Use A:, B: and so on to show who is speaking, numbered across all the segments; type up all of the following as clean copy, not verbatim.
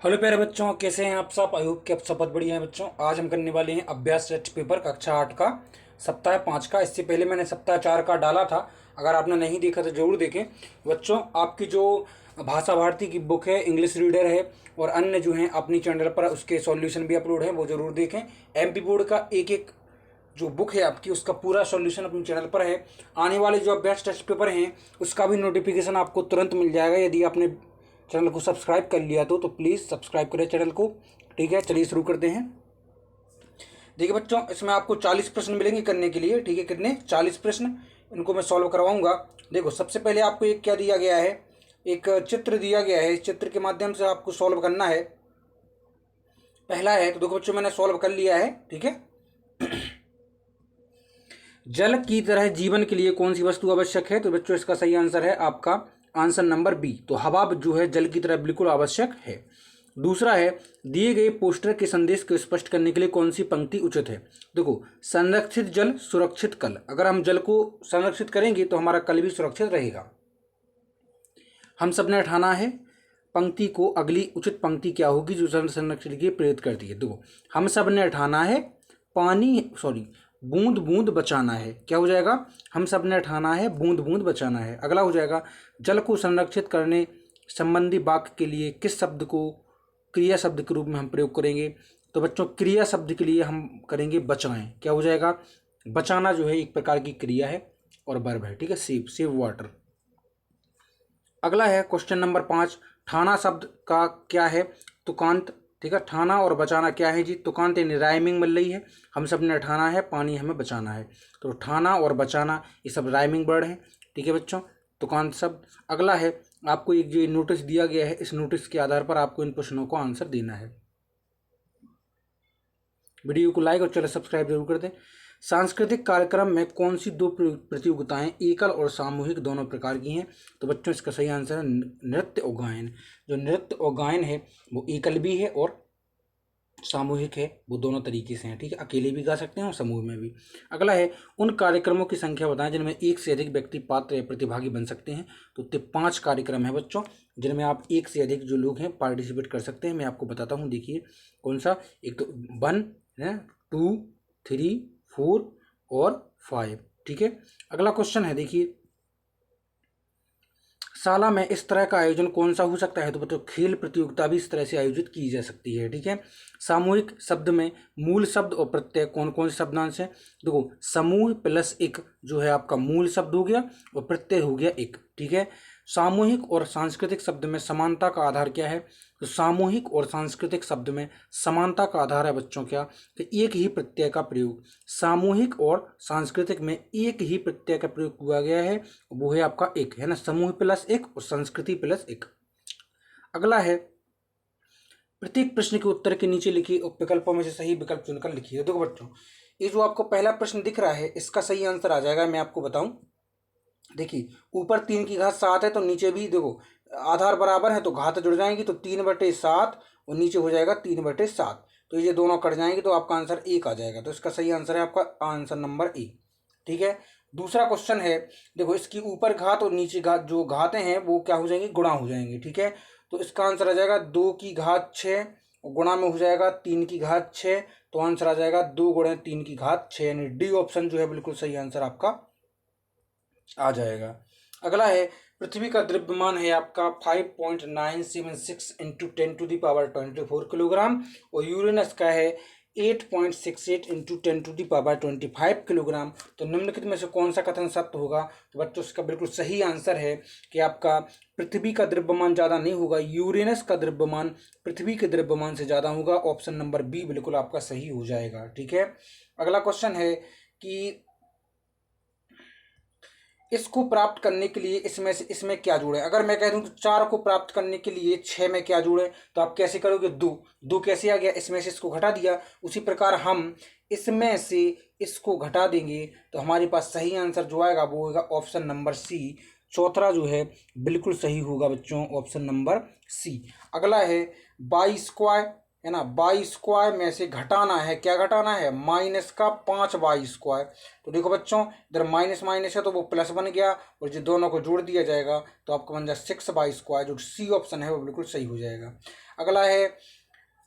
A: Hello प्यारे बच्चों, कैसे हैं आप सब। आई होप कि आप सब बहुत बढ़िया हैं बच्चों। आज हम करने वाले हैं अभ्यास टेस्ट पेपर कक्षा 8 का सप्ताह 5 का। इससे पहले मैंने सप्ताह 4 का डाला था, अगर आपने नहीं देखा तो जरूर देखें बच्चों। आपकी जो भाषा भारती की बुक है, इंग्लिश रीडर है और अन्य जो हैं अपनी चैनल पर उसके सॉल्यूशन भी अपलोड हैं, वो जरूर देखें। एमपी बोर्ड का एक एक जो बुक है आपकी, उसका पूरा सॉल्यूशन अपनी चैनल पर है। आने वाले जो अभ्यास टेस्ट पेपर हैं उसका भी नोटिफिकेशन आपको तुरंत मिल जाएगा यदि आपने चैनल को सब्सक्राइब कर लिया तो प्लीज़ सब्सक्राइब करें चैनल को। ठीक है, चलिए शुरू करते हैं। देखिए बच्चों, इसमें आपको 40 प्रश्न मिलेंगे करने के लिए। ठीक है, कितने 40 प्रश्न, इनको मैं सॉल्व करवाऊंगा। देखो, सबसे पहले आपको एक क्या दिया गया है, एक चित्र दिया गया है। इस चित्र के माध्यम से आपको सॉल्व करना है। पहला है, तो देखो बच्चों मैंने सॉल्व कर लिया है। ठीक है, जल की तरह जीवन के लिए कौन सी वस्तु आवश्यक है, तो बच्चों इसका सही आंसर है आपका आंसर नंबर बी। तो हवा जो है जल की तरह बिल्कुल आवश्यक है। दूसरा है, दिए गए पोस्टर के संदेश को स्पष्ट करने के लिए कौन सी पंक्ति उचित है। देखो, संरक्षित जल सुरक्षित कल। अगर हम जल को संरक्षित करेंगे तो हमारा कल भी सुरक्षित रहेगा। हम सब ने ठाना है, पंक्ति को अगली उचित पंक्ति क्या होगी जो जल संरक्षण के लिए प्रेरित करती है। देखो, हम सब ने ठाना है बूंद बूंद बचाना है। क्या हो जाएगा, हम सब ने ठाना है बूंद बूंद बचाना है। अगला हो जाएगा, जल को संरक्षित करने संबंधी वाक्य के लिए किस शब्द को क्रिया शब्द के रूप में हम प्रयोग करेंगे। तो बच्चों, क्रिया शब्द के लिए हम करेंगे बचाएं। क्या हो जाएगा, बचाना जो है एक प्रकार की क्रिया है और वर्ब है। ठीक है, सेव वाटर। अगला है क्वेश्चन नंबर 5, ठाना शब्द का क्या है, तुकांत। ठीक है, ठाना और बचाना क्या है जी, तुकांत यानी राइमिंग मिल रही है। हम सब ने ठाना है पानी हमें बचाना है, तो ठाना और बचाना ये सब राइमिंग वर्ड है। ठीक है बच्चों, तुकांत शब्द। अगला है, आपको एक जो नोटिस दिया गया है, इस नोटिस के आधार पर आपको इन प्रश्नों को आंसर देना है। वीडियो को लाइक और चैनल सब्सक्राइब जरूर कर दें। सांस्कृतिक कार्यक्रम में कौन सी दो प्रतियोगिताएं एकल और सामूहिक दोनों प्रकार की हैं। तो बच्चों इसका सही आंसर है नृत्य और गायन। जो नृत्य और गायन है वो एकल भी है और सामूहिक है, वो दोनों तरीके से हैं। ठीक है, अकेले भी गा सकते हैं और समूह में भी। अगला है, उन कार्यक्रमों की संख्या बताएं जिनमें एक से अधिक व्यक्ति पात्र या प्रतिभागी बन सकते हैं। तो 5 कार्यक्रम है बच्चों जिनमें आप एक से अधिक जो लोग हैं पार्टिसिपेट कर सकते हैं। मैं आपको बताता हूँ, देखिए कौन सा। एक तो 1 है, 2, 3, 4 और 5। ठीक है, अगला क्वेश्चन है, देखिए शाला में इस तरह का आयोजन कौन सा हो सकता है। तो बच्चों, खेल प्रतियोगिता भी इस तरह से आयोजित की जा सकती है। ठीक है, सामूहिक शब्द में मूल शब्द और प्रत्यय कौन कौन से शब्दांश हैं। देखो, समूह प्लस एक जो है आपका मूल शब्द हो गया और प्रत्यय हो गया एक। ठीक है, सामूहिक और सांस्कृतिक शब्द में समानता का आधार क्या है। तो सामूहिक और सांस्कृतिक शब्द में समानता का आधार है बच्चों क्या, कि एक ही प्रत्यय का प्रयोग। सामूहिक और सांस्कृतिक में एक ही प्रत्यय का प्रयोग किया गया है, वो है आपका एक, है ना, समूह प्लस एक और संस्कृति प्लस एक। अगला है, प्रत्येक प्रश्न के उत्तर के नीचे लिखिए और विकल्पों में से सही विकल्प चुनकर लिखिए। देखो बच्चों, ये जो आपको पहला प्रश्न दिख रहा है इसका सही आंसर आ जाएगा, मैं आपको बताऊं। देखिए, ऊपर 3 की घात 7 है तो नीचे भी देखो आधार बराबर है तो घात जुड़ जाएंगी, तो 3/7 और नीचे हो जाएगा 3/7। तो ये दोनों कट जाएंगे तो आपका आंसर 1 आ जाएगा। तो इसका सही आंसर है आपका आंसर नंबर ए। ठीक है, दूसरा क्वेश्चन है, देखो इसकी ऊपर घात और नीचे घात जो घातें हैं वो क्या हो जाएंगी, गुणा हो जाएंगी। ठीक है, तो इसका आंसर आ जाएगा 2 की घात 6 और गुणा में हो जाएगा 3 की घात 6। तो आंसर आ जाएगा 2 गुणे 3 की घात 6, यानी डी ऑप्शन जो है बिल्कुल सही आंसर आपका आ जाएगा। अगला है, पृथ्वी का द्रव्यमान है आपका 5.976 इंटू 10⁻24 किलोग्राम और यूरेनस का है 8.68 इंटू 10⁻25 किलोग्राम। तो निम्नलिखित में से कौन सा कथन सत्य होगा। तो बच्चों, इसका बिल्कुल सही आंसर है कि आपका पृथ्वी का द्रव्यमान ज़्यादा नहीं होगा, यूरेनस का द्रव्यमान पृथ्वी के द्रव्यमान से ज़्यादा होगा। ऑप्शन नंबर बी बिल्कुल आपका सही हो जाएगा। ठीक है, अगला क्वेश्चन है कि इसको प्राप्त करने के लिए इसमें से इसमें क्या जोड़े। अगर मैं कह दूं तो 4 को प्राप्त करने के लिए 6 में क्या जोड़े, तो आप कैसे करोगे, 2 कैसे आ गया, इसमें से इसको घटा दिया। उसी प्रकार हम इसमें से इसको घटा देंगे तो हमारे पास सही आंसर जो आएगा वो होगा ऑप्शन नंबर सी। चौथा जो है बिल्कुल सही होगा बच्चों, ऑप्शन नंबर सी। अगला है, y² है ना, वाई स्क्वायर में से घटाना है, क्या घटाना है, माइनस का 5y²। तो देखो बच्चों, इधर माइनस माइनस है तो वो प्लस बन गया, और जो दोनों को जोड़ दिया जाएगा तो आपका बन जाए 6y²। जो सी ऑप्शन है वो बिल्कुल सही हो जाएगा। अगला है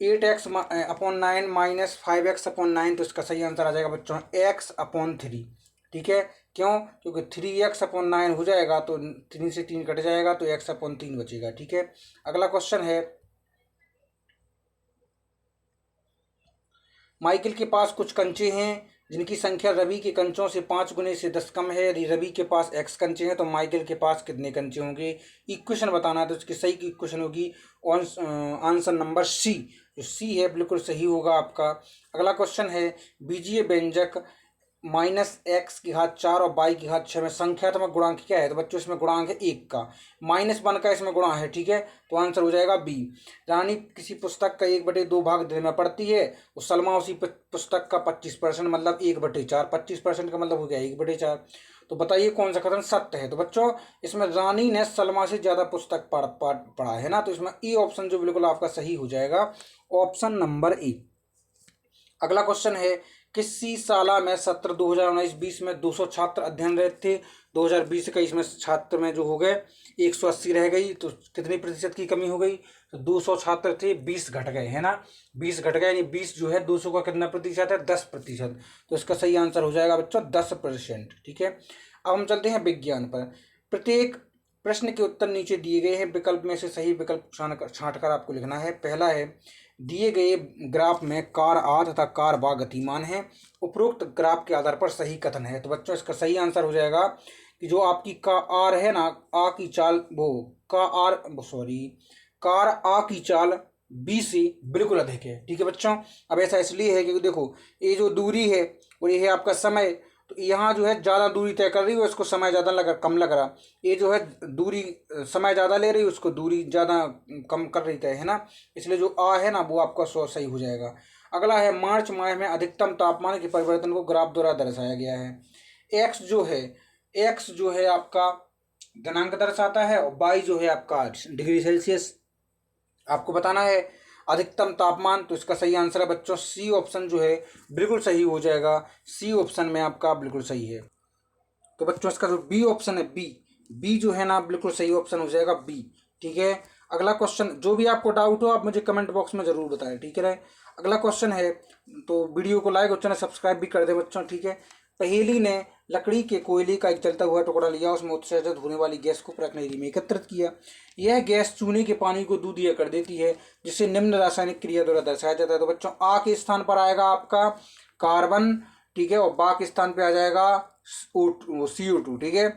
A: 8x/9 माइनस 5x/9, तो इसका सही आंसर आ जाएगा बच्चों x/3। ठीक है, क्यों, क्योंकि 3x/9 हो जाएगा तो 3 से 3 कट जाएगा तो x/3 बचेगा। ठीक है, अगला क्वेश्चन है, माइकल के पास कुछ कंचे हैं जिनकी संख्या रवि के कंचों से 5 गुने से 10 कम है। यदि रवि के पास x कंचे हैं तो माइकल के पास कितने कंचे होंगे। इक्वेशन बताना है, तो इसकी सही की इक्वेशन होगी आंसर नंबर सी। जो सी है बिल्कुल सही होगा आपका। अगला क्वेश्चन है, बीजीय व्यंजक -x⁴ और y⁴ में संख्यात्मक गुणांक क्या है। तो बच्चों इसमें गुणांक है 1 का, -1 का इसमें गुणा है। ठीक है, तो आंसर हो जाएगा बी। रानी किसी पुस्तक का 1/2 भाग दिन में पढ़ती है, उस सलमा उसी पुस्तक का 25% मतलब 1/4, 25% का मतलब हो गया 1/4। तो बताइए कौन सा कथन सत्य है। तो बच्चों इसमें रानी ने सलमा से ज़्यादा पुस्तक पढ़ा है ना, तो इसमें ए ऑप्शन जो बिल्कुल आपका सही हो जाएगा, ऑप्शन नंबर ए। अगला क्वेश्चन है, किसी साला में सत्र 2019-20 में 200 छात्र अध्ययनरत थे। 2020-21 में छात्र में जो हो गए 180 रह गई, तो कितनी प्रतिशत की कमी हो गई। तो 200 छात्र थे, 20 घट गए, है ना, 20 घट गए, यानी 20 जो है 200 का कितना प्रतिशत है, 10%। तो इसका सही आंसर हो जाएगा बच्चों 10%। ठीक है, अब हम चलते हैं विज्ञान पर। प्रत्येक प्रश्न के उत्तर नीचे दिए गए हैं, विकल्प में से सही विकल्प छांट कर आपको लिखना है। पहला है, दिए गए ग्राफ में कार आ तथा कार बा गतिमान है, उपरोक्त ग्राफ के आधार पर सही कथन है। तो बच्चों इसका सही आंसर हो जाएगा कि जो आपकी का आर है ना, आ की चाल वो कार आ की चाल बी से बिल्कुल अधिक है। ठीक है बच्चों, अब ऐसा इसलिए है क्योंकि देखो ये जो दूरी है और ये है आपका समय, तो यहाँ जो है ज़्यादा दूरी तय कर रही है, उसको समय ज़्यादा कम लग रहा। ये जो है दूरी समय ज़्यादा ले रही है, उसको दूरी ज़्यादा कम कर रही है ना, इसलिए जो आ है ना वो आपका सही हो जाएगा। अगला है, मार्च माह में अधिकतम तापमान के परिवर्तन को ग्राफ द्वारा दर्शाया गया है। एक्स जो है आपका दिनांक दर्शाता है, और वाई जो है आपका डिग्री सेल्सियस आपको बताना है अधिकतम तापमान। तो इसका सही आंसर है बच्चों सी ऑप्शन जो है बिल्कुल सही हो जाएगा, सी ऑप्शन में आपका बिल्कुल सही है। तो बच्चों इसका जो बी ऑप्शन है, बी जो है ना बिल्कुल सही ऑप्शन हो जाएगा बी। ठीक है, अगला क्वेश्चन, जो भी आपको डाउट हो आप मुझे कमेंट बॉक्स में जरूर बताएं। ठीक है, अगला क्वेश्चन है, तो वीडियो को लाइक और चैनल सब्सक्राइब भी कर दें बच्चों। ठीक है, पहेली ने लकड़ी के कोयले का एक जलता हुआ टुकड़ा लिया, उसमें उत्सर्जित होने वाली गैस को प्रकृति में एकत्रित किया। यह गैस चूने के पानी को दूधिया कर देती है, जिसे निम्न रासायनिक क्रिया द्वारा दर्शाया जाता है। तो बच्चों आ के स्थान पर आएगा आपका कार्बन, ठीक है, और बा के स्थान पर आ जाएगा CO2। ठीक है,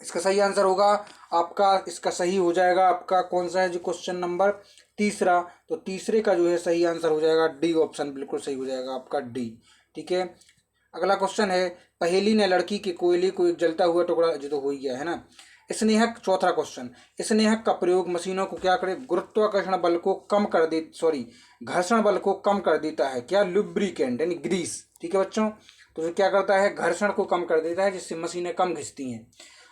A: इसका सही आंसर होगा आपका, इसका सही हो जाएगा आपका कौन सा है जो क्वेश्चन नंबर तीसरा। तो तीसरे का जो है सही आंसर हो जाएगा डी ऑप्शन, बिल्कुल सही हो जाएगा आपका डी। ठीक है, अगला क्वेश्चन है, पहेली ने लड़की के कोयले को एक जलता हुआ टुकड़ा, जो तो हो ही गया है ना। स्नेहक, चौथा क्वेश्चन, स्नेहक का प्रयोग मशीनों को क्या करे, गुरुत्वाकर्षण बल को कम कर दे, घर्षण बल को कम कर देता है। क्या, लुब्रिकेंट यानी ग्रीस। ठीक है बच्चों, तो जो क्या करता है, घर्षण को कम कर देता है, जिससे मशीनें कम घिसती हैं।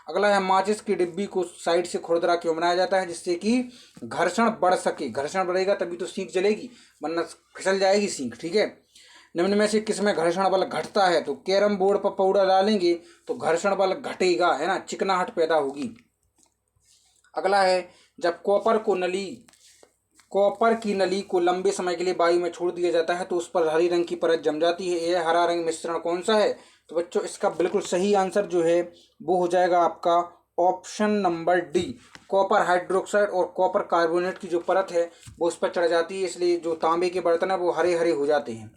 A: अगला है, माचिस की डिब्बी को साइड से खुरदरा क्यों बनाया जाता है, जिससे कि घर्षण बढ़ सके। घर्षण बढ़ेगा तभी तो सीख जलेगी, वरना फिसल जाएगी सीख। ठीक है, निम्न में से किसमें घर्षण बल घटता है। तो कैरम बोर्ड पर पाउडर डालेंगे तो घर्षण बल घटेगा, है ना, चिकनाहट पैदा होगी। अगला है, जब कॉपर की नली को लंबे समय के लिए वायु में छोड़ दिया जाता है तो उस पर हरी रंग की परत जम जाती है। यह हरा रंग मिश्रण कौन सा है। तो बच्चों इसका बिल्कुल सही आंसर जो है वो हो जाएगा आपका option number D, copper hydroxide और कॉपर कार्बोनेट की जो परत है वो उस पर चढ़ जाती है, इसलिए जो तांबे के बर्तन है वो हरे हरे हो जाते हैं।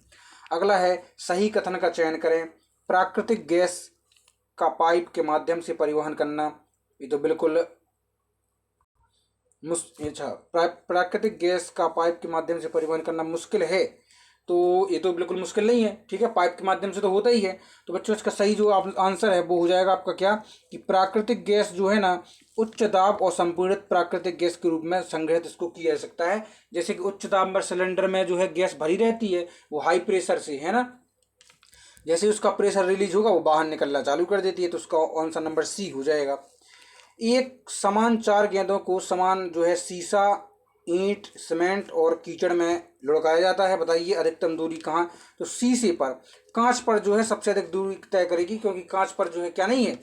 A: अगला है, सही कथन का चयन करें, प्राकृतिक गैस का पाइप के माध्यम से परिवहन करना। ये तो बिल्कुल प्राकृतिक गैस का पाइप के माध्यम से परिवहन करना मुश्किल है, तो ये तो बिल्कुल मुश्किल नहीं है। ठीक है, पाइप के माध्यम से तो होता ही है। तो बच्चों इसका सही जो आंसर है वो हो जाएगा आपका क्या, कि प्राकृतिक गैस जो है ना उच्च दाब और संपीड़ित प्राकृतिक गैस के रूप में संग्रहित इसको किया जा सकता है। जैसे कि उच्च दाब में सिलेंडर में जो है गैस भरी रहती है, वो हाई प्रेशर से, है ना, जैसे ही उसका प्रेशर रिलीज होगा वो बाहर निकलना चालू कर देती है। तो उसका आंसर नंबर सी हो जाएगा। एक समान 4 गेंदों को समान जो है शीशा ईंट, सीमेंट और कीचड़ में लुढ़काया जाता है। बताइए अधिकतम दूरी कहाँ? तो शीशे पर। कांच पर जो है सबसे अधिक दूरी तय करेगी, क्योंकि कांच पर जो है क्या नहीं है,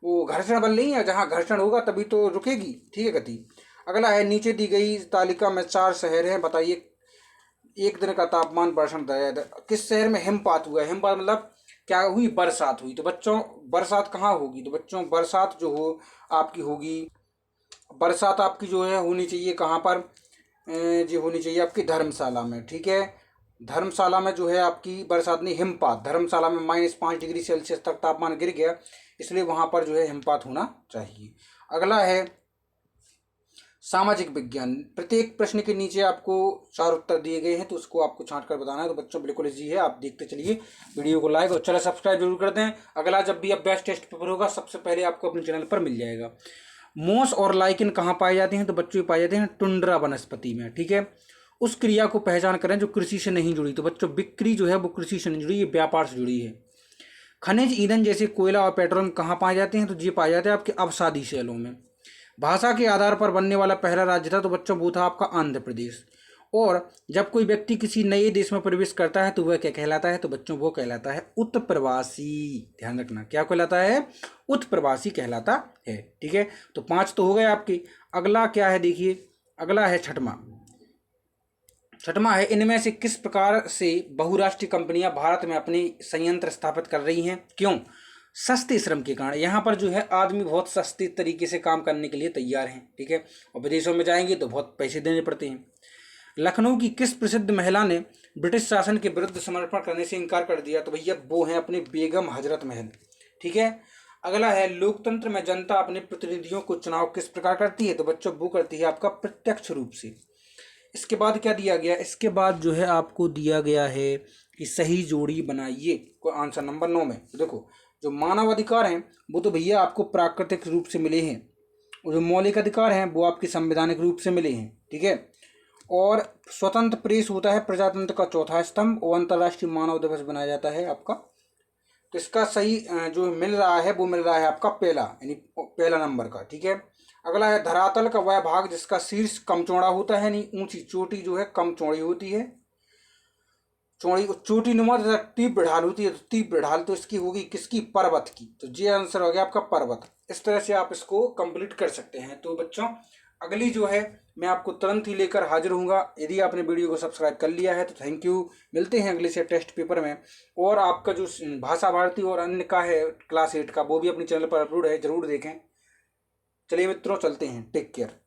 A: वो घर्षण बल नहीं है, जहाँ घर्षण होगा तभी तो रुकेगी, ठीक है गति। अगला है, नीचे दी गई तालिका में 4 शहर हैं, बताइए एक दिन का तापमान वर्षण दया किस शहर में हिमपात हुआ है? हिमपात मतलब क्या हुई? बरसात हुई। तो बच्चों बरसात कहाँ होगी? तो बच्चों बरसात जो हो आपकी होगी, बरसात आपकी जो है होनी चाहिए कहाँ पर जी? होनी चाहिए आपकी धर्मशाला में, ठीक है। धर्मशाला में जो है आपकी बरसात नहीं, हिमपात। धर्मशाला में -5 डिग्री सेल्सियस तक तापमान गिर गया, इसलिए वहाँ पर जो है हिमपात होना चाहिए। अगला है सामाजिक विज्ञान। प्रत्येक प्रश्न के नीचे आपको 4 उत्तर दिए गए हैं, तो उसको आपको छांट कर बताना है। तो बच्चों बिल्कुल इजी है, आप देखते चलिए। वीडियो को लाइक और चैनल सब्सक्राइब जरूर कर दें। अगला जब भी अभ्यास टेस्ट पेपर होगा सबसे पहले आपको अपने चैनल पर मिल जाएगा। मोस और लाइकिन कहाँ पाए जाते हैं? तो बच्चों पाए जाते हैं टुंड्रा वनस्पति में, ठीक है। उस क्रिया को पहचान करें जो कृषि से नहीं जुड़ी। तो बच्चों बिक्री जो है वो कृषि से नहीं जुड़ी, ये व्यापार से जुड़ी है। खनिज ईंधन जैसे कोयला और पेट्रोल कहाँ पाए जाते हैं? तो ये पाए जाते हैं आपके अवसादी शैलों में। भाषा के आधार पर बनने वाला पहला राज्य था, तो बच्चों वो था आपका आंध्र प्रदेश। और जब कोई व्यक्ति किसी नए देश में प्रवेश करता है तो वह क्या कहलाता है? तो बच्चों वो कहलाता है उत्प्रवासी। ध्यान रखना, क्या कहलाता है? उत्प्रवासी कहलाता है, ठीक है। तो 5 तो हो गए आपके। अगला क्या है देखिए, अगला है छठवां है, इनमें से किस प्रकार से बहुराष्ट्रीय कंपनियां भारत में अपनी संयंत्र स्थापित कर रही हैं? क्यों? सस्ते श्रम के कारण। यहाँ पर जो है आदमी बहुत सस्ते तरीके से काम करने के लिए तैयार हैं, ठीक है। और विदेशों में जाएंगे तो बहुत पैसे देने पड़ते हैं। लखनऊ की किस प्रसिद्ध महिला ने ब्रिटिश शासन के विरुद्ध समर्पण करने से इनकार कर दिया? तो भैया वो है अपनी बेगम हजरत महल, ठीक है। अगला है, लोकतंत्र में जनता अपने प्रतिनिधियों को चुनाव किस प्रकार करती है? तो बच्चों वो करती है आपका प्रत्यक्ष रूप से। इसके बाद क्या दिया गया? इसके बाद जो है आपको दिया गया है कि सही जोड़ी बनाइए, को आंसर नंबर 9 में। देखो जो मानव अधिकार हैं वो तो भैया आपको प्राकृतिक रूप से मिले हैं, और जो मौलिक अधिकार हैं वो आपके संवैधानिक रूप से मिले हैं, ठीक है। और स्वतंत्र प्रेस होता है प्रजातंत्र का चौथा स्तंभ, और अंतर्राष्ट्रीय मानव दिवस बनाया जाता है आपका। तो इसका सही जो मिल रहा है वो मिल रहा है आपका पहला, यानी पहला नंबर का, ठीक है। अगला है, धरातल का वह भाग जिसका शीर्ष कम चौड़ा होता है, यानी ऊंची चोटी जो है कम चौड़ी होती है, चौड़ी चोटी नुमा तथा तीव्र ढाल होती है। तो तीव्र ढाल तो इसकी होगी किसकी? पर्वत की। तो ये आंसर हो गया आपका पर्वत। इस तरह से आप इसको कंप्लीट कर सकते हैं। तो बच्चों अगली जो है मैं आपको तुरंत ही लेकर हाजिर हूँगा। यदि आपने वीडियो को सब्सक्राइब कर लिया है तो थैंक यू। मिलते हैं अगले से टेस्ट पेपर में। और आपका जो भाषा भारती और अन्य का है क्लास 8 का, वो भी अपने चैनल पर अपलोड है, जरूर देखें। चलिए मित्रों, चलते हैं। Take care.